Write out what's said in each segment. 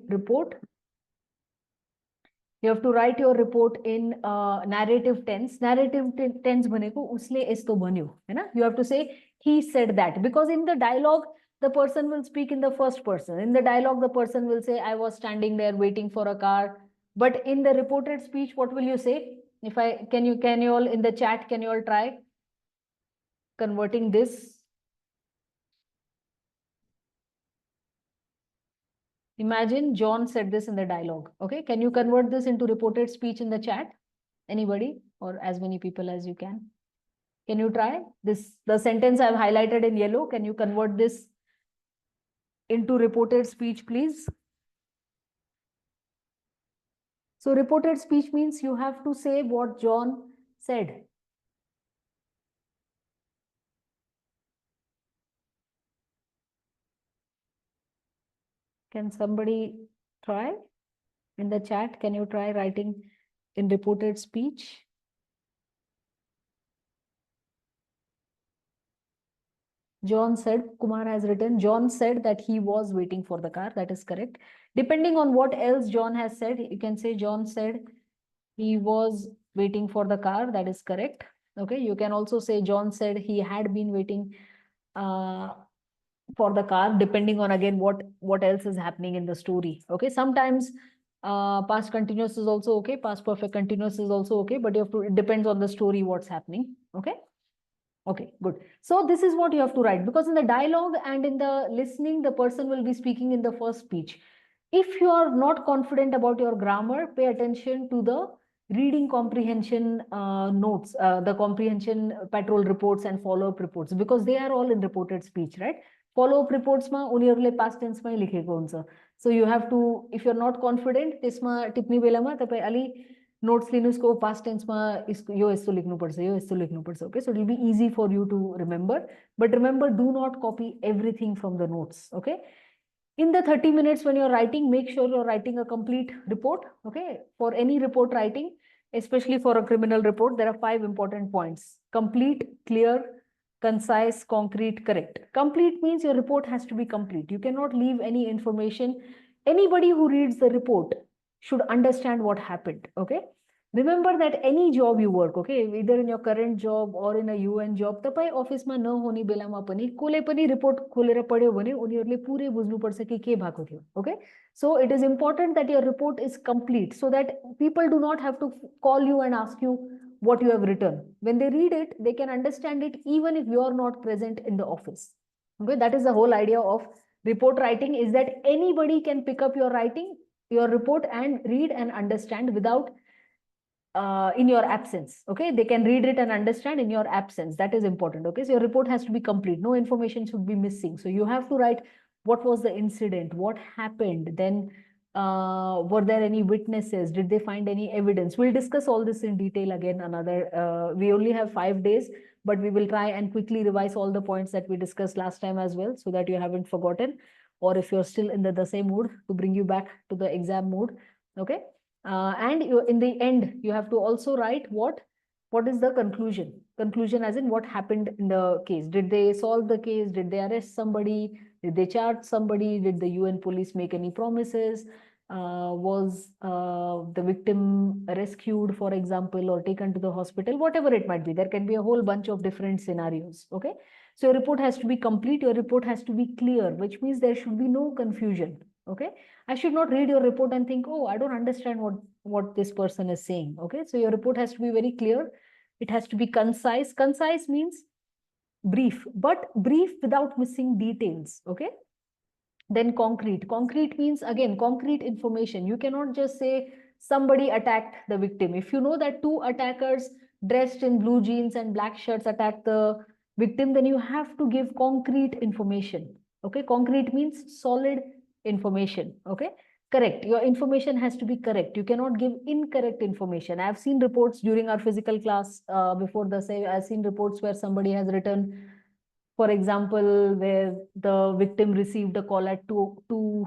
report. You have to write your report in narrative tense. Narrative tense बनेको उसले यस्तो बन्यो हैन. You have to say he said that, because in the dialogue the person will speak in the first person. In the dialogue the person will say I was standing there waiting for a car. But in the reported speech, what will you say? If I can you all in the chat, can you all try converting this? Imagine John said this in the dialogue. Okay, can you convert this into reported speech in the chat? Anybody, or as many people as you can? Can you try this? The sentence I've highlighted in yellow, can you convert this into reported speech, please? So reported speech means you have to say what John said. Can somebody try in the chat? Can you try writing in reported speech? John said, Kumar has written, John said that he was waiting for the car. That is correct. Depending on what else John has said, you can say John said he was waiting for the car. That is correct. Okay. You can also say John said he had been waiting for the car, depending on again what else is happening in the story. Okay. Sometimes past continuous is also okay. Past perfect continuous is also okay. But you have to, it depends on the story what's happening. Okay. Okay, good. So this is what you have to write, because in the dialogue and in the listening, the person will be speaking in the first speech. If you are not confident about your grammar, pay attention to the reading comprehension notes, the comprehension patrol reports and follow-up reports, because they are all in reported speech, right? Follow-up reports ma उनीहरुले past tense मै लेखेको हुन्छ. So you have to, if you're not confident, त्यसमा टिप्नी बेलामा तपाई अलि notes लिनुस् को past tense मा यो यस्तो लेख्नुपर्छ, यो यस्तो लेख्नुपर्छ. Okay, so it will be easy for you to remember. But remember, do not copy everything from the notes. Okay, in the 30 minutes when you're writing, make sure you're writing a complete report. Okay, for any report writing, especially for a criminal report, there are 5 important points: complete, clear, concise, concrete, correct. Complete means your report has to be complete. You cannot leave any information. Anybody who reads the report should understand what happened. Okay, remember that any job you work, okay, either in your current job or in a UN job, तपाई अफिसमा नहुने बेलामा पनि कोले पनि report खोलेर पढ्यो भने उनीहरुले पुरै बुझ्नुपर्छ कि के भएको थियो. Okay, so it is important that your report is complete, so that people do not have to call you and ask you what you have written. When they read it, they can understand it even if you are not present in the office. Okay, that is the whole idea of report writing, is that anybody can pick up your writing, your report, and read and understand without in your absence. Okay, they can read it and understand in your absence. That is important. Okay, so your report has to be complete. No information should be missing. So you have to write what was the incident, what happened, then were there any witnesses, did they find any evidence. We'll discuss all this in detail again another, we only have 5 days, but we will try and quickly revise all the points that we discussed last time as well, so that you haven't forgotten, or if you're still in the same mood, to bring you back to the exam mode. Okay, and in the end, you have to also write what is the conclusion. Conclusion as in what happened in the case. Did they solve the case? Did they arrest somebody? Did they charge somebody? Did the UN police make any promises? Was the victim rescued, for example, or taken to the hospital? Whatever it might be. There can be a whole bunch of different scenarios. Okay, so your report has to be complete. Your report has to be clear, which means there should be no confusion. Okay, I should not read your report and think, oh, I don't understand what this person is saying. Okay, so your report has to be very clear. It has to be concise. Concise means brief, but brief without missing details. Okay, then concrete. Concrete means, again, concrete information. You cannot just say somebody attacked the victim. If you know that 2 attackers dressed in blue jeans and black shirts attacked the victim, then you have to give concrete information. Okay, concrete means solid information. Okay, correct. Your information has to be correct. You cannot give incorrect information. I have seen reports during our physical class before the say. I've seen reports where somebody has written, for example, where the victim received a call at 2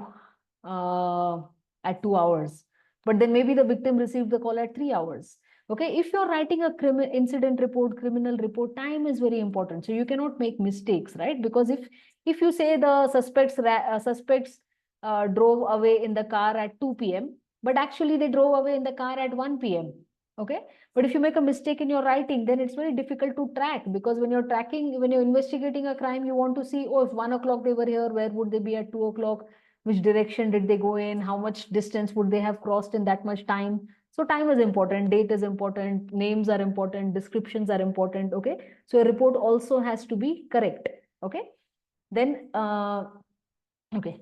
hours, but then maybe the victim received the call at 3 hours. Okay, if you're writing a incident report, criminal report, time is very important. So you cannot make mistakes, right? Because if you say the suspects drove away in the car at 2 p.m., but actually they drove away in the car at 1 p.m. Okay. But if you make a mistake in your writing, then it's very difficult to track, because when you're tracking, when you're investigating a crime, you want to see, oh, if 1 o'clock they were here, where would they be at 2 o'clock? Which direction did they go in? How much distance would they have crossed in that much time? So time is important, date is important, names are important, descriptions are important. Okay. So a report also has to be correct. Okay. Then, okay.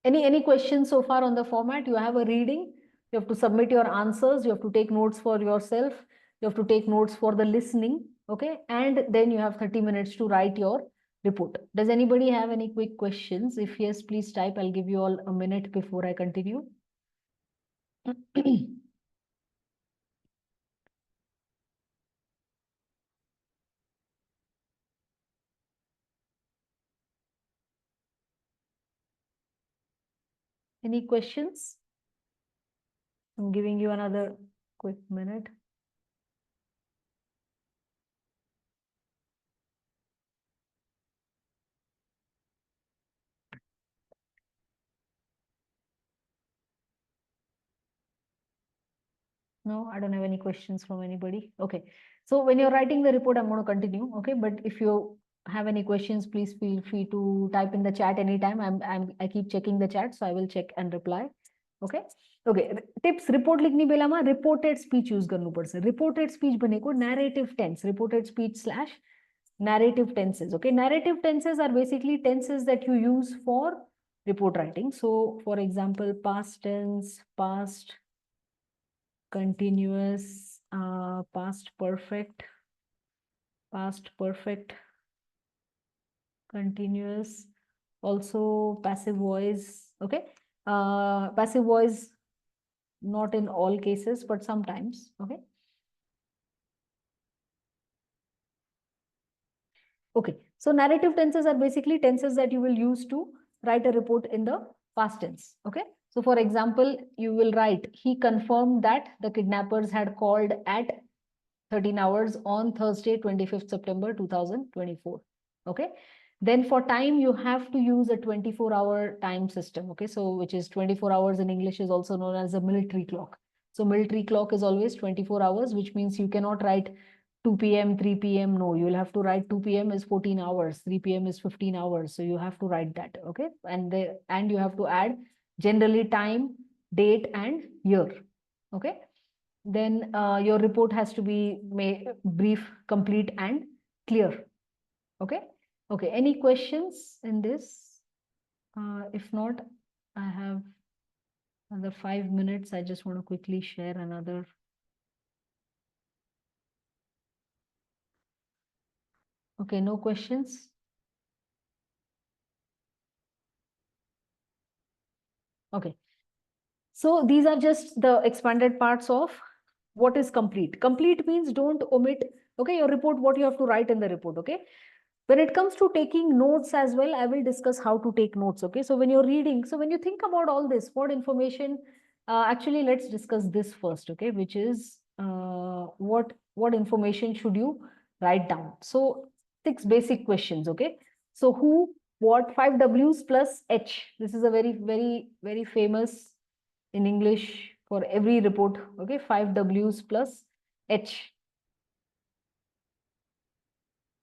Any questions so far on the format? You have a reading, you have to submit your answers, you have to take notes for yourself, you have to take notes for the listening, okay? And then you have 30 minutes to write your report. Does anybody have any quick questions? If yes, please type. I'll give you all a minute before I continue. Any questions? I'm giving you another quick minute. No, I don't have any questions from anybody. Okay. So when you're writing the report, I'm going to continue. Okay. But if you have any questions, please feel free to type in the chat anytime. I keep checking the chat, so I will check and reply. Okay. Okay. Tips. Report लिखनी बेला में reported speech use करना पड़ता है. Reported speech बने को narrative tense. Reported speech slash narrative tenses. Okay. Narrative tenses are basically tenses that you use for report writing. So, for example, past tense, past continuous, past perfect, continuous, also passive voice. Okay. Passive voice, not in all cases, but sometimes. Okay. Okay. So narrative tenses are basically tenses that you will use to write a report in the past tense. Okay. So for example, you will write, he confirmed that the kidnappers had called at 13 hours on Thursday, 25th September 2024. Okay. Then for time, you have to use a 24-hour time system. Okay. So which is 24 hours in English is also known as a military clock. So military clock is always 24 hours, which means you cannot write 2 p.m., 3 p.m. No, you will have to write 2 p.m. is 14 hours, 3 p.m. is 15 hours. So you have to write that. Okay. And you have to add generally time, date, and year. Okay. Then your report has to be brief, complete, and clear. Okay. Okay. Any questions in this? If not, I have another 5 minutes. I just want to quickly share another. Okay. No questions. Okay. So these are just the expanded parts of what is complete. Complete means don't omit, okay, your report, what you have to write in the report, okay. When it comes to taking notes as well, I will discuss how to take notes, okay. So when you're reading, so when you think about all this, what information, actually, let's discuss this first, okay, which is what information should you write down. So 6 basic questions, okay. So who, what, 5 W's plus H. This is a very, very, very famous in English for every report, okay, 5 W's plus H.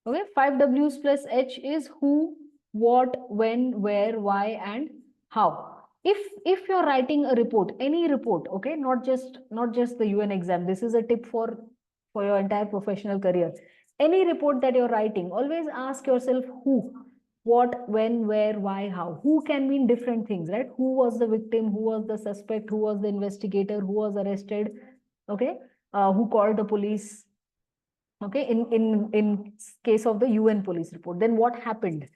Okay, 5 W's plus H is who, what, when, where, why, and how. If you're writing a report, any report, okay, not just the UN exam, this is a tip for your entire professional career. Any report that you're writing, always ask yourself who, what, when, where, why, how. Who can mean different things, right? Who was the victim? Who was the suspect? Who was the investigator? Who was arrested? Okay, who called the police? Okay, in case of the UN police report, then what happened?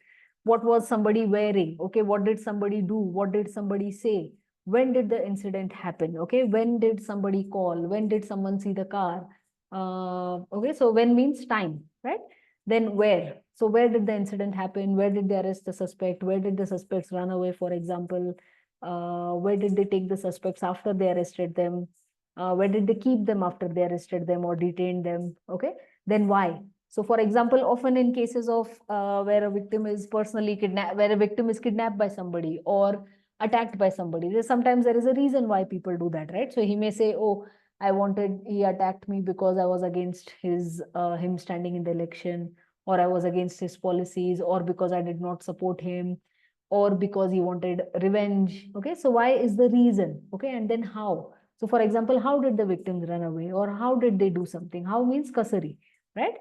What was somebody wearing? Okay, what did somebody do? What did somebody say? When did the incident happen? Okay, when did somebody call? When did someone see the car? Okay, so when means time, right? Then where? So where did the incident happen? Where did they arrest the suspect? Where did the suspects run away, for example? Where did they take the suspects after they arrested them? Where did they keep them after they arrested them or detained them? Okay, then why? So for example, often in cases of where a victim is personally kidnapped, where a victim is kidnapped by somebody, or attacked by somebody. Sometimes there is a reason why people do that, right? So he may say, oh, he attacked me because I was against him standing in the election, or I was against his policies, or because I did not support him, or because he wanted revenge. Okay, so why is the reason? Okay, and then how? So for example, how did the victims run away, or how did they do something? How means kasari, right?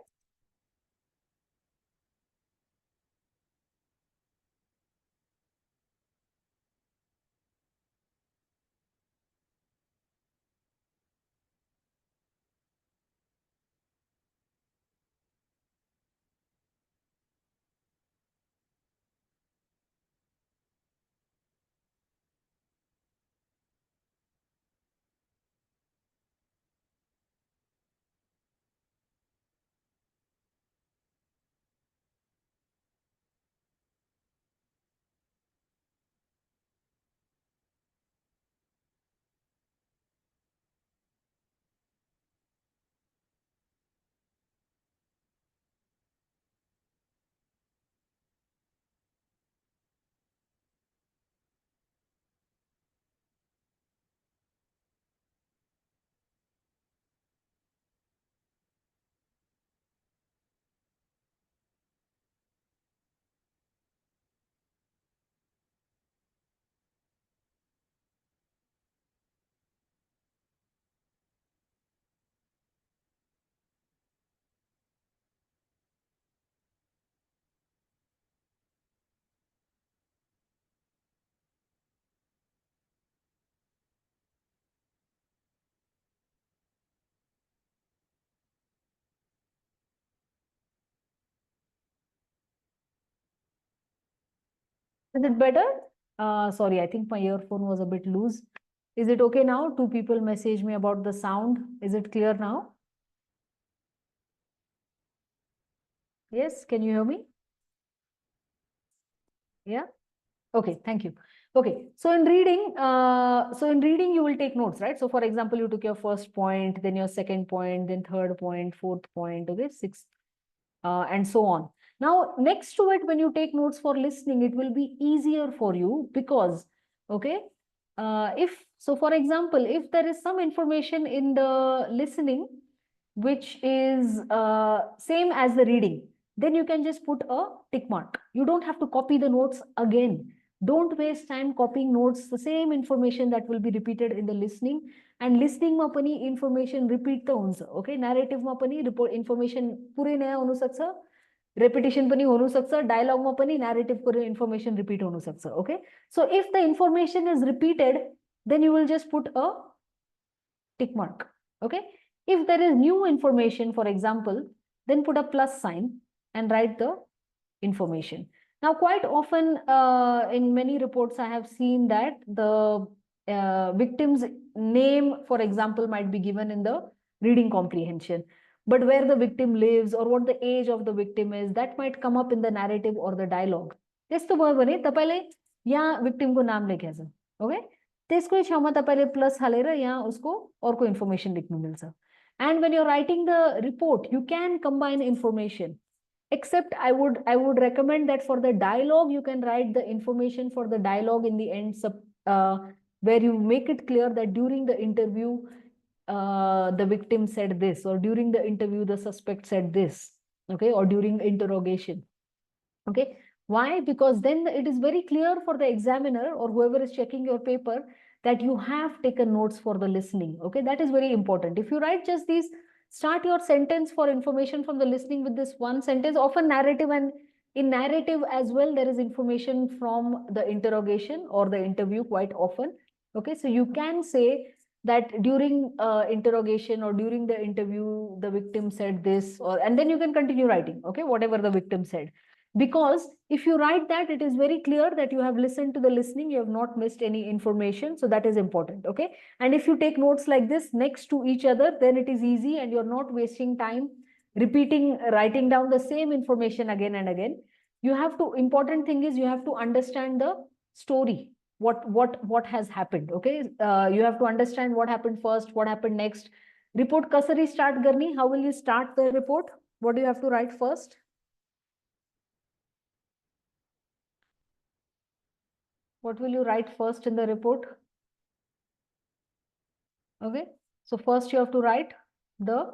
Is it better? Sorry, I think my earphone was a bit loose. Is it okay now? Two people message me about the sound. Is it clear now? Yes, can you hear me? Yeah. Okay, thank you. Okay, so in reading, you will take notes, right? So for example, you took your first point, then your second point, then third point, fourth point, okay, sixth, and so on. Now, next to it, when you take notes for listening, it will be easier for you because, okay, for example, if there is some information in the listening which is same as the reading, then you can just put a tick mark. You don't have to copy the notes again. Don't waste time copying notes, the same information that will be repeated in the listening. And listening ma pani information repeat the हुन्छ. Okay, narrative ma pani report information पुरै नयाँ हुन सक्छ, repetition पनि हुन सक्छ, dialogue मा पनि narrative को information repeat हुन सक्छ. Okay, so if the information is repeated, then you will just put a tick mark. Okay, if there is new information, for example, then put a plus sign and write the information. Now, quite often in many reports, I have seen that the victim's name, for example, might be given in the reading comprehension. But where the victim lives or what the age of the victim is, that might come up in the narrative or the dialogue. त्यस्तो भयो भने तपाईले यहाँ victimको नाम लेख्याछ. Okay? त्यसकै छेउमा तपाईले plus हालेर यहाँ उसको अर्को information लेख्नु मिल्छ. And when you're writing the report, you can combine information. Except I would recommend that for the dialogue, you can write the information for the dialogue in the end, where you make it clear that during the interview, the victim said this, or during the interview, the suspect said this, okay, or during interrogation. Okay, why? Because then it is very clear for the examiner or whoever is checking your paper that you have taken notes for the listening. Okay, that is very important. If you write just these, start your sentence for information from the listening with this one sentence, often narrative, and in narrative as well, there is information from the interrogation or the interview quite often. Okay, so you can say that during interrogation or during the interview, the victim said this, or and then you can continue writing, okay, whatever the victim said. Because if you write that, it is very clear that you have listened to the listening, you have not missed any information. So that is important. Okay. And if you take notes like this next to each other, then it is easy and you're not wasting time repeating, writing down the same information again and again. You have to, important thing is you have to understand the story. What has happened. Okay. You have to understand what happened first, what happened next. Report kasari start garni. How will you start the report? What do you have to write first? What will you write first in the report? Okay, so first you have to write the,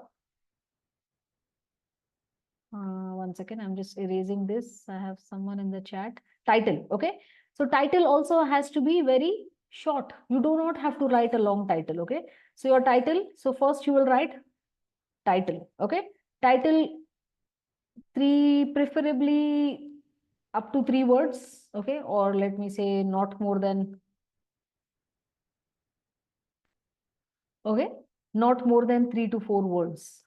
one second, I'm just erasing this. I have someone in the chat. Title, okay? So title also has to be very short. You do not have to write a long title, okay? So your title, so first you will write title, okay? Title, preferably up to 3 words, okay? Or let me say not more than, okay? Not more than 3 to 4 words.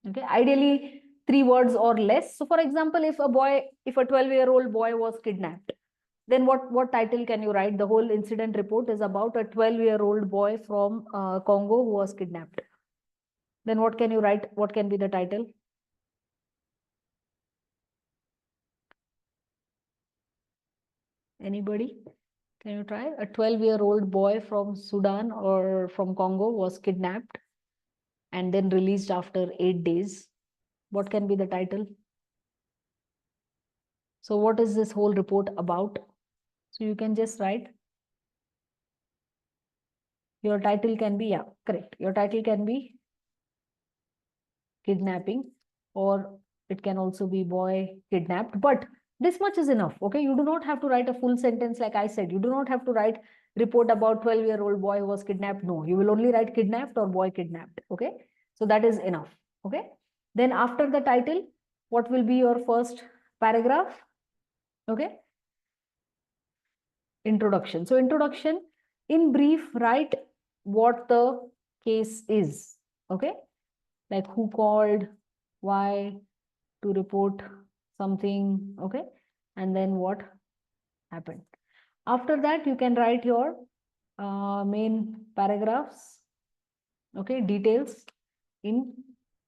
Okay, ideally 3 words or less. So for example, if a 12-year-old boy was kidnapped, then what title can you write? The whole incident report is about a 12-year-old boy from Congo who was kidnapped. Then what can you write? What can be the title? Anybody? Can you try? A 12-year-old boy from Sudan or from Congo was kidnapped and then released after 8 days. What can be the title? So what is this whole report about? So you can just write. Your title can be, yeah, correct. Your title can be kidnapping, or it can also be boy kidnapped. But this much is enough, okay? You do not have to write a full sentence like I said. You do not have to write report about 12-year-old boy who was kidnapped. No, you will only write kidnapped or boy kidnapped, okay? So that is enough, okay? Then after the title, what will be your first paragraph? Okay? Introduction. So introduction, in brief, write what the case is, okay? Like who called, why, to report something, okay? And then what happened. After that, you can write your main paragraphs, okay? Details in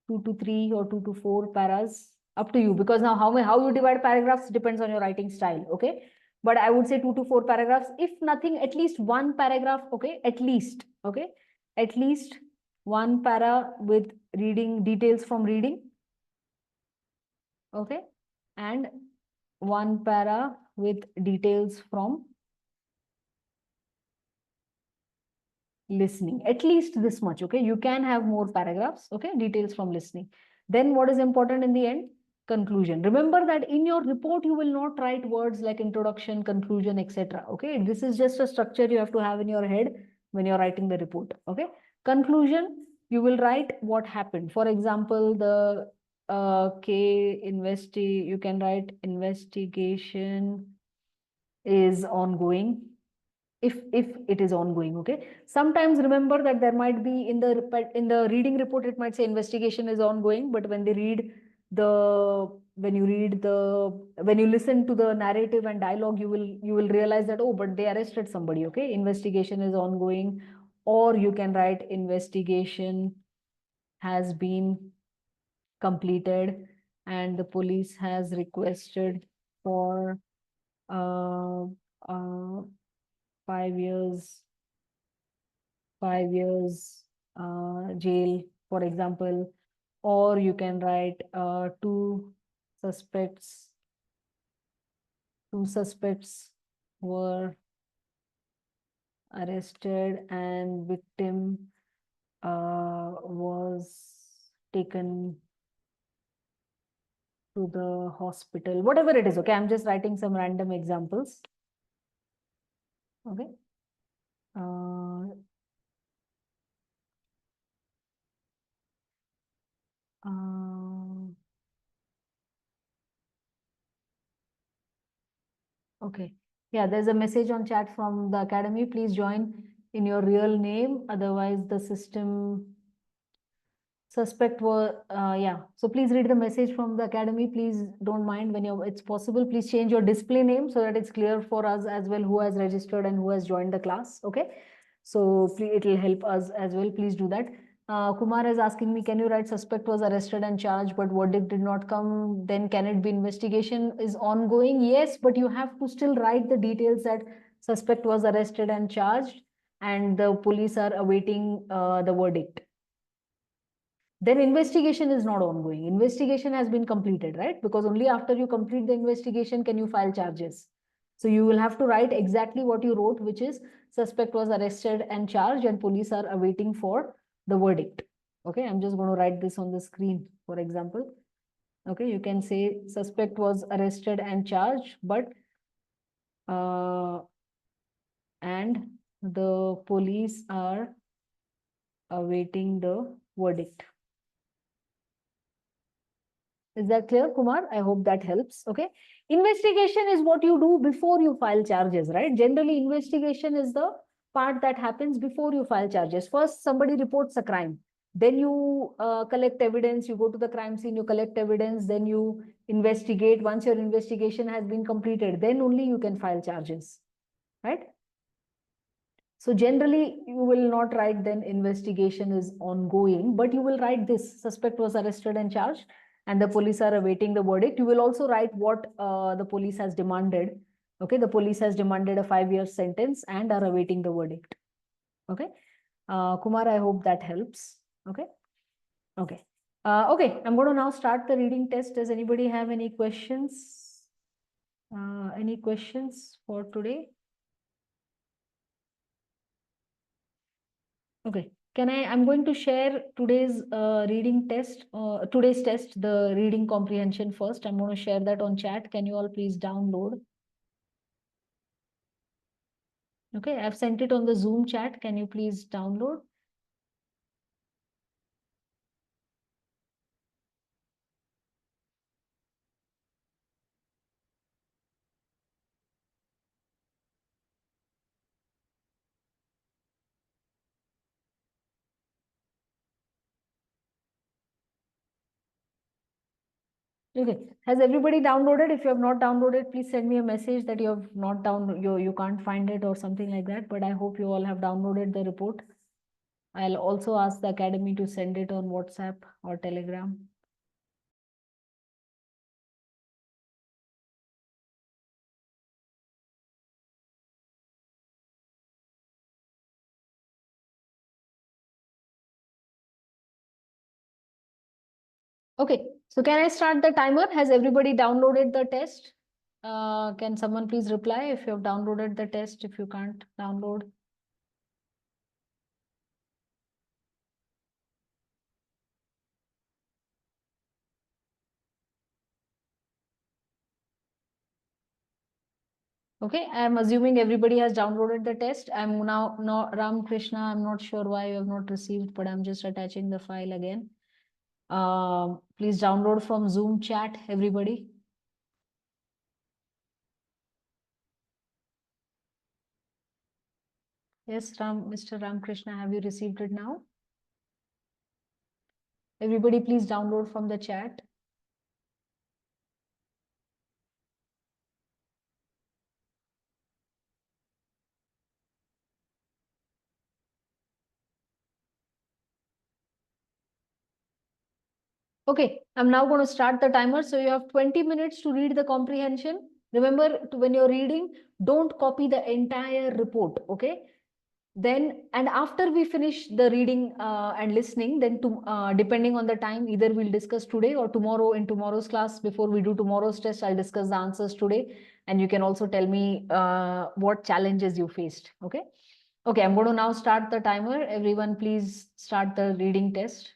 2 to 3 or 2 to 4 paras, up to you, because now how you divide paragraphs depends on your writing style, okay? But I would say 2 to 4 paragraphs, if nothing, at least one paragraph, okay? At least, okay? At least one para with reading, details from reading, okay? And one para with details from listening. At least this much, okay? You can have more paragraphs, okay? Details from listening. Then what is important in the end? Conclusion. Remember that in your report, you will not write words like introduction, conclusion, etc. Okay? This is just a structure you have to have in your head when you're writing the report, okay? Conclusion, you will write what happened. For example, the you can write investigation is ongoing, if it is ongoing, okay? Sometimes remember that there might be in the reading report, it might say investigation is ongoing, but when you listen to the narrative and dialogue, you will realize that, oh, but they arrested somebody, okay? Investigation is ongoing. Or you can write investigation has been completed and the police has requested for uh, uh, 5 years jail, for example. Or you can write suspects two suspects were arrested and victim was taken to the hospital, whatever it is, okay? I'm just writing some random examples, okay? uh, okay. Yeah, there's a message on chat from the academy. Please join in your real name. Otherwise, the system suspect were, yeah. So please read the message from the academy. Please don't mind when it's possible. Please change your display name so that it's clear for us as well who has registered and who has joined the class. Okay. So it will help us as well. Please do that. Kumar is asking me, can you write suspect was arrested and charged, but verdict did not come? Then can it be investigation is ongoing? Yes, but you have to still write the details that suspect was arrested and charged and the police are awaiting the verdict. Then investigation is not ongoing. Investigation has been completed, right? Because only after you complete the investigation can you file charges. So you will have to write exactly what you wrote, which is suspect was arrested and charged and police are awaiting for the verdict. Okay, I'm just going to write this on the screen, for example. Okay, you can say suspect was arrested and charged, but and the police are awaiting the verdict. Is that clear, Kumar? I hope that helps. Okay. Investigation is what you do before you file charges, right? Generally, investigation is the part that happens before you file charges. First, somebody reports a crime. Then you collect evidence, you go to the crime scene, you collect evidence, then you investigate. Once your investigation has been completed, then only you can file charges, right? So generally, you will not write then investigation is ongoing, but you will write this suspect was arrested and charged and the police are awaiting the verdict. You will also write what the police has demanded. Okay, the police has demanded a 5-year sentence and are awaiting the verdict. Okay, Kumar, I hope that helps. Okay, okay. Okay, I'm going to now start the reading test. Does anybody have any questions? Any questions for today? Okay. I'm going to share today's reading test, today's test, the reading comprehension first. I'm going to share that on chat. Can you all please download? Okay, I've sent it on the Zoom chat. Can you please download? Okay. Has everybody downloaded? If you have not downloaded, please send me a message that you have not you can't find it or something like that. But I hope you all have downloaded the report. I'll also ask the academy to send it on WhatsApp or Telegram. Okay, so can I start the timer? Has everybody downloaded the test? Can someone please reply if you have downloaded the test, if you can't download? Okay, I'm assuming everybody has downloaded the test. I'm now, Ram Krishna, I'm not sure why you have not received, but I'm just attaching the file again. Please download from Zoom chat, everybody. Yes, Mr. Ram Krishna, have you received it now? Everybody please download from the chat. Okay, I'm now going to start the timer. So you have 20 minutes to read the comprehension. Remember, when you're reading, don't copy the entire report, okay? Then, and after we finish the reading and listening, then depending on the time, either we'll discuss today or tomorrow in tomorrow's class. Before we do tomorrow's test, I'll discuss the answers today. And you can also tell me what challenges you faced, okay? Okay, I'm going to now start the timer. Everyone, please start the reading test.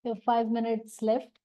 You have 5 minutes left.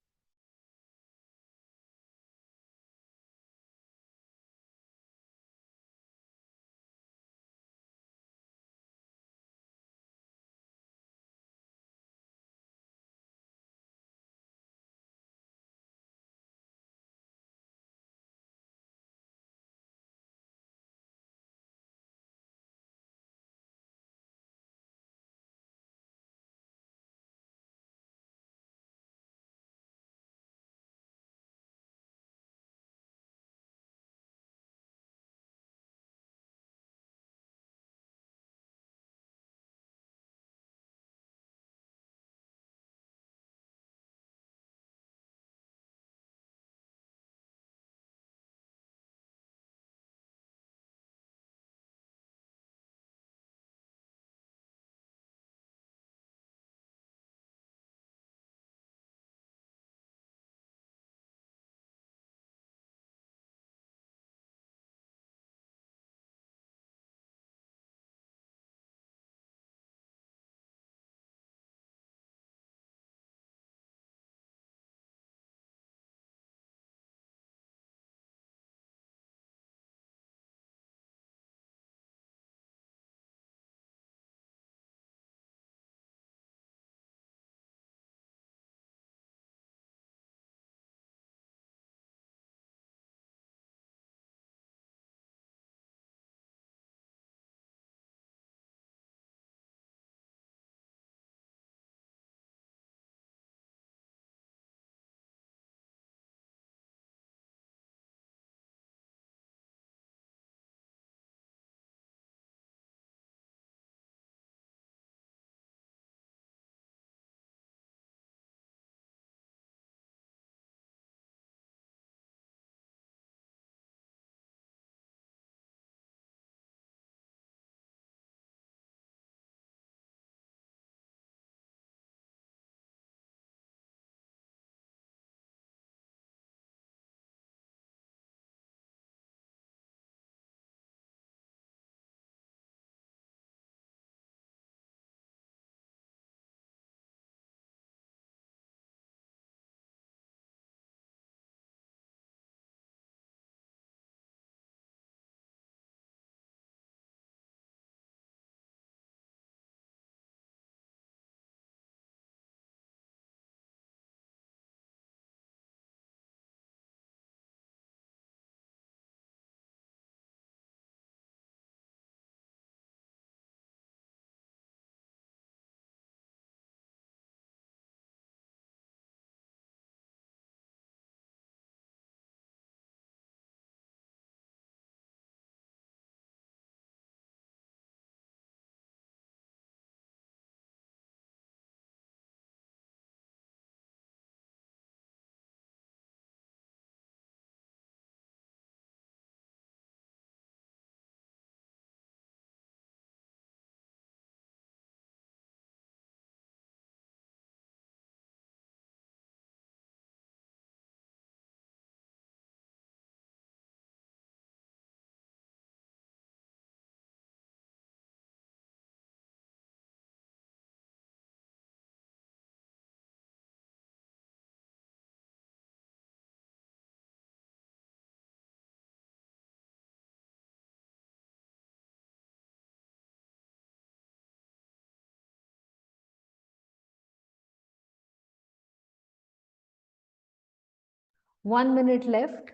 One minute left.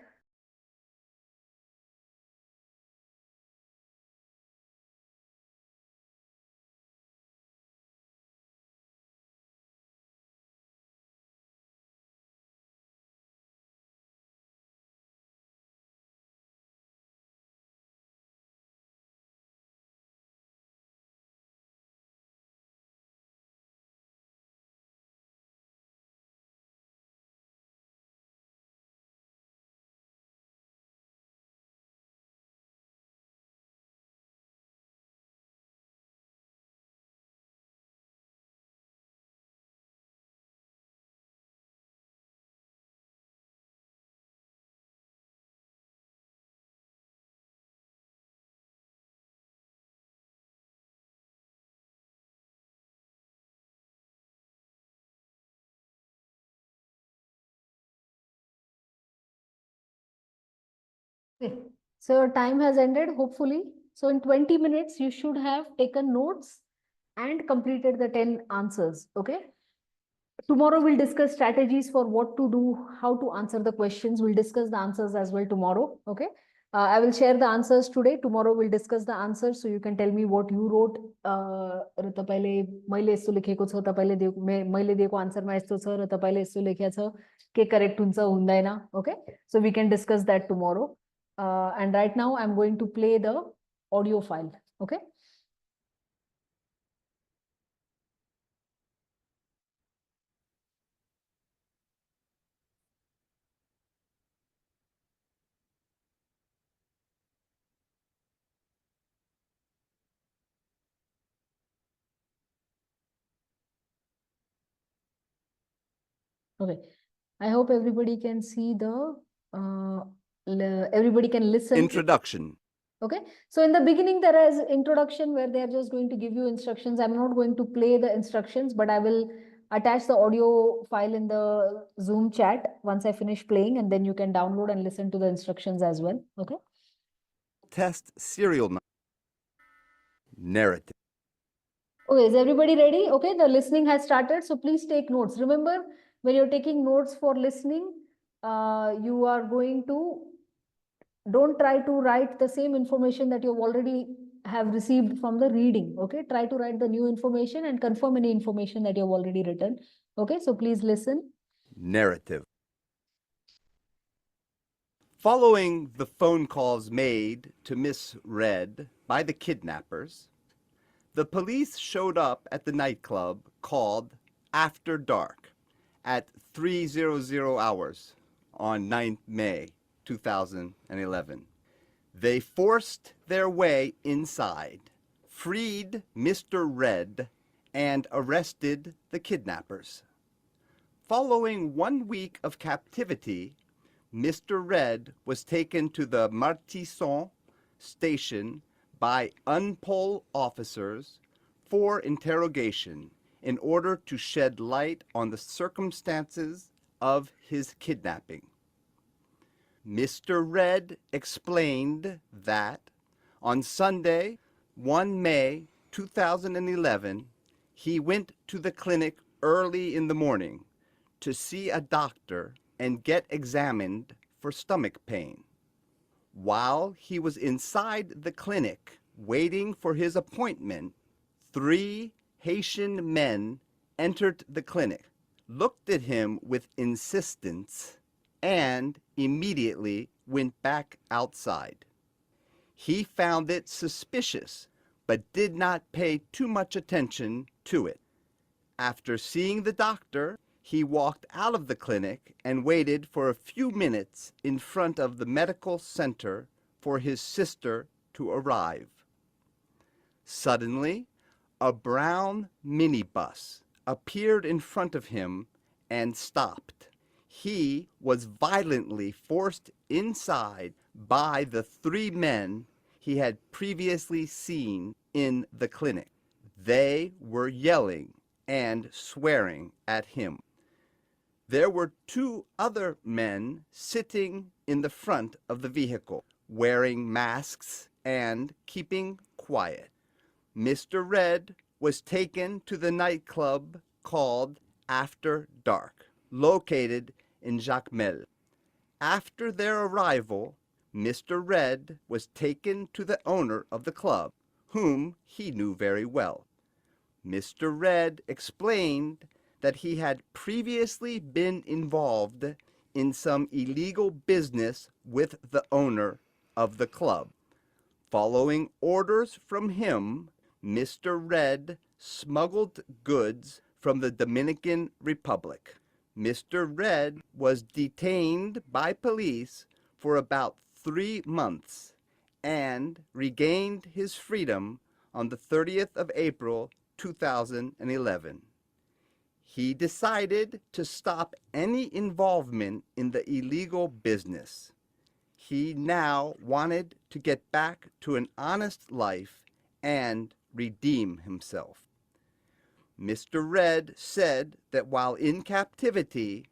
Okay. So your time has ended, hopefully. So in 20 minutes, you should have taken notes and completed the 10 answers. Okay. Tomorrow we'll discuss strategies for what to do, how to answer the questions. We'll discuss the answers as well tomorrow. Okay. I will share the answers today. Tomorrow we'll discuss the answers. So you can tell me what you wrote. तपाईँले मैले यस्तो लेखेको छ तपाईँले मैले दिएको आन्सरमा यस्तो छ र तपाईँले यस्तो लेखेको छ के करेक्ट हुन्छ हुँदैन. Okay. So we can discuss that tomorrow. And right now I'm going to play the audio file. Okay. Okay. I hope everybody can see everybody can listen. Introduction. Okay. So in the beginning, there is introduction where they are just going to give you instructions. I'm not going to play the instructions, but I will attach the audio file in the Zoom chat once I finish playing, and then you can download and listen to the instructions as well. Okay. Test serial number. Narrative. Okay, is everybody ready? Okay, the listening has started. So please take notes. Remember, when you're taking notes for listening, you are going to, don't try to write the same information that you've already have received from the reading. Okay, try to write the new information and confirm any information that you've already written. Okay, so please listen. Narrative. Following the phone calls made to Miss Red by the kidnappers, the police showed up at the nightclub called After Dark at 3:00 hours on 9th May 2011. They forced their way inside, freed Mr. Red, and arrested the kidnappers. Following 1 week of captivity, Mr. Red was taken to the Martisson station by UNPOL officers for interrogation in order to shed light on the circumstances of his kidnapping. Mr. Red explained that on Sunday, 1 May 2011, he went to the clinic early in the morning to see a doctor and get examined for stomach pain. While he was inside the clinic waiting for his appointment, 3 Haitian men entered the clinic, looked at him with insistence, and immediately went back outside. He found it suspicious, but did not pay too much attention to it. After seeing the doctor, he walked out of the clinic and waited for a few minutes in front of the medical center for his sister to arrive. Suddenly, a brown minibus appeared in front of him and stopped. He was violently forced inside by the 3 men he had previously seen in the clinic. They were yelling and swearing at him. There were 2 other men sitting in the front of the vehicle, wearing masks and keeping quiet. Mr. Red was taken to the nightclub called After Dark, located in Jacmel. After their arrival, Mr. Red was taken to the owner of the club, whom he knew very well. Mr. Red explained that he had previously been involved in some illegal business with the owner of the club. Following orders from him, Mr. Red smuggled goods from the Dominican Republic. Mr. Red was detained by police for about 3 months and regained his freedom on the 30th of April 2011. He decided to stop any involvement in the illegal business. He now wanted to get back to an honest life and redeem himself. Mr. Red said that while in captivity,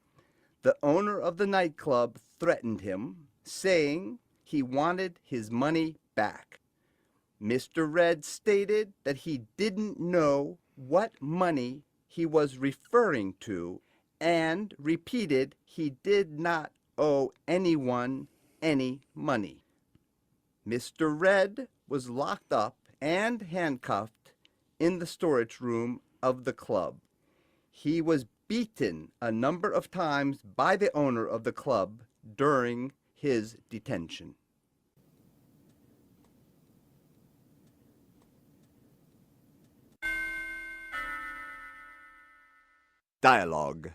the owner of the nightclub threatened him, saying He wanted his money back. Mr. Red stated that he didn't know what money he was referring to and repeated he did not owe anyone any money. Mr. Red was locked up and handcuffed in the storage room of the club. He was beaten a number of times by the owner of the club during his detention. Dialogue.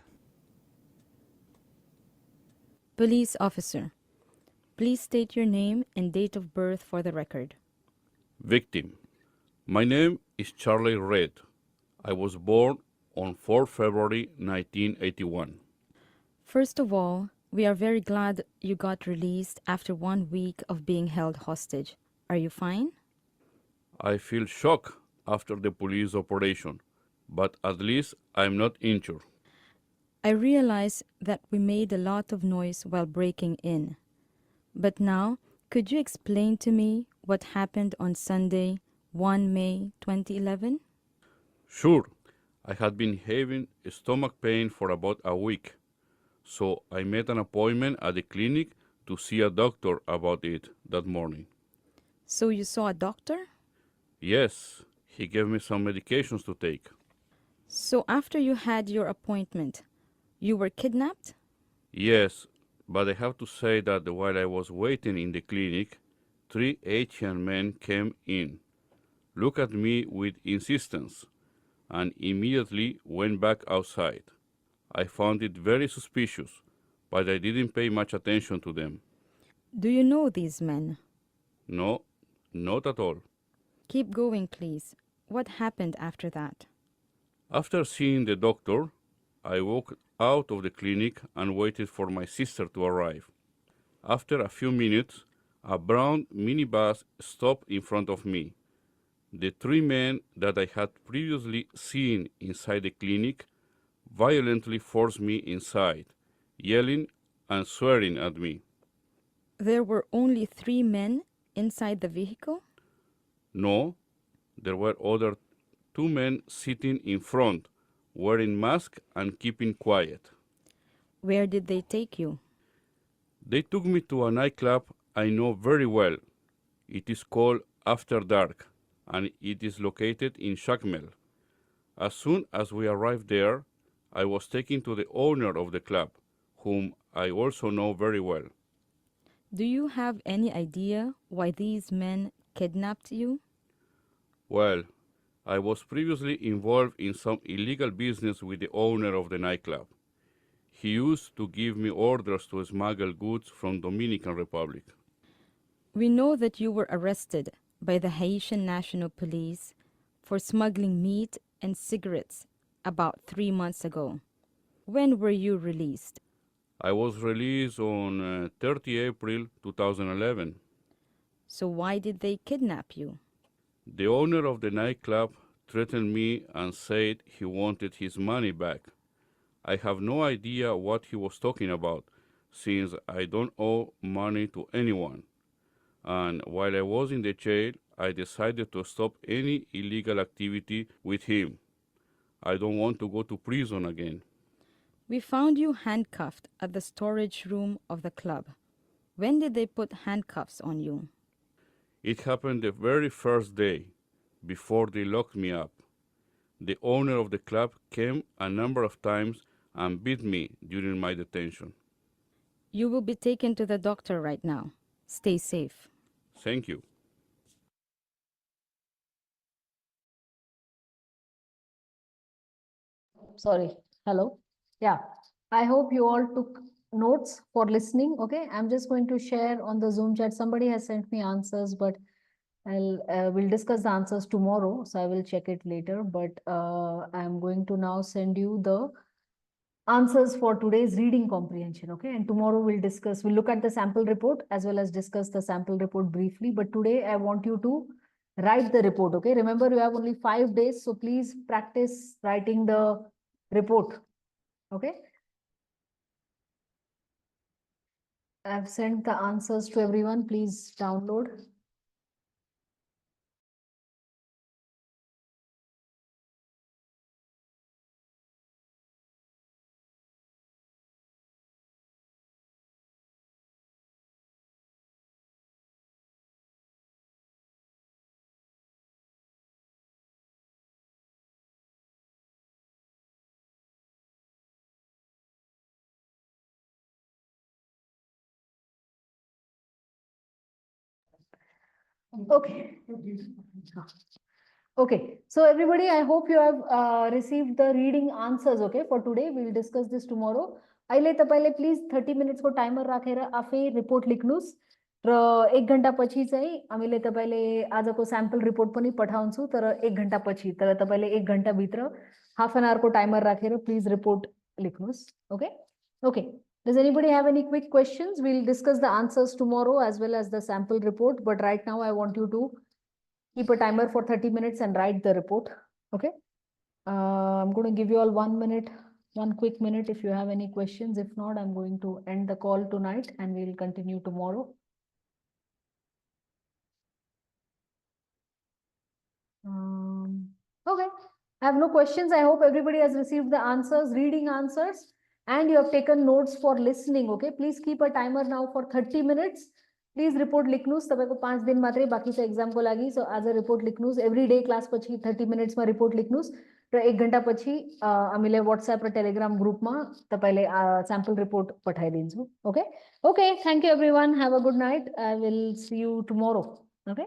Police officer, please state your name and date of birth for the record. Victim. My name is Charlie Red. I was born on 4 February 1981. First of all, we are very glad you got released after 1 week of being held hostage. Are you fine? I feel shock after the police operation, but at least I'm not injured. I realize that we made a lot of noise while breaking in. But now, could you explain to me what happened on Sunday, 1 May 2011? Sure, I had been having stomach pain for about a week, so I made an appointment at the clinic to see a doctor about it that morning. So you saw a doctor? Yes, he gave me some medications to take. So after you had your appointment, you were kidnapped? Yes, but I have to say that while I was waiting in the clinic, 3 Asian men came in, looked at me with insistence, and immediately went back outside. I found it very suspicious, but I didn't pay much attention to them. Do you know these men? No, not at all. Keep going, please. What happened after that? After seeing the doctor, I walked out of the clinic and waited for my sister to arrive. After a few minutes, a brown minibus stopped in front of me. The 3 men that I had previously seen inside the clinic violently forced me inside, yelling and swearing at me. There were only 3 men inside the vehicle? No, there were other 2 men sitting in front, wearing masks and keeping quiet. Where did they take you? They took me to a nightclub I know very well. It is called After Dark, and it is located in Jacmel. As soon as we arrived there, I was taken to the owner of the club, whom I also know very well. Do you have any idea why these men kidnapped you? Well, I was previously involved in some illegal business with the owner of the nightclub. He used to give me orders to smuggle goods from Dominican Republic. We know that you were arrested by the Haitian National Police for smuggling meat and cigarettes about 3 months ago. When were you released? I was released on 30 April 2011. So why did they kidnap you? The owner of the nightclub threatened me and said he wanted his money back. I have no idea what he was talking about, since I don't owe money to anyone. And while I was in the jail, I decided to stop any illegal activity with him. I don't want to go to prison again. We found you handcuffed at the storage room of the club. When did they put handcuffs on you? It happened the very first day, before they locked me up. The owner of the club came a number of times and beat me during my detention. You will be taken to the doctor right now. Stay safe. Thank you. Sorry. Hello. Yeah. I hope you all took notes for listening. Okay. I'm just going to share on the Zoom chat. Somebody has sent me answers, but we'll discuss the answers tomorrow. So I will check it later. But I'm going to now send you the answers for today's reading comprehension. Okay. And tomorrow we'll look at the sample report as well as discuss the sample report briefly. But today I want you to write the report. Okay. Remember, you have only 5 days. So please practice writing the report. Okay. I've sent the answers to everyone. Please download. Okay. Okay, so everybody, I hope you have received the reading answers, okay, for today. We'll discuss this tomorrow. अहिले तपाईँले please 30 मिनट्सको timer राखेर आफै report लेख्नुहोस् र 1 घन्टा पछि चाहिँ हामीले तपाईँले आजको स्याम्पल रिपोर्ट पनि पठाउँछु तर 1 घन्टा पछि तर तपाईँले 1 घन्टा भित्र हाफ एन आवरको टाइमर राखेर प्लिज रिपोर्ट लेख्नुहोस् okay okay Does anybody have any quick questions? We'll discuss the answers tomorrow as well as the sample report. But right now, I want you to keep a timer for 30 minutes and write the report. Okay. I'm going to give you all 1 minute, one quick minute if you have any questions. If not, I'm going to end the call tonight and we'll continue tomorrow. Okay. I have no questions. I hope everybody has received the answers, reading answers. And you have taken notes for listening, okay? Please keep a timer now for 30 minutes. Please report लिख्नुस् तपाईको 5 दिन मात्रै बाँकी छ exam को लागि सो आज report लिख्नुस् every day class पछि 30 minutes मा रिपोर्ट लिख्नुस् र 1 घण्टा पछि हामीले व्हाट्सएप र टेलिग्राम ग्रुपमा तपाईले स्याम्पल रिपोर्ट पठाइदिन्छु okay okay thank you everyone have a good night I will see you tomorrow okay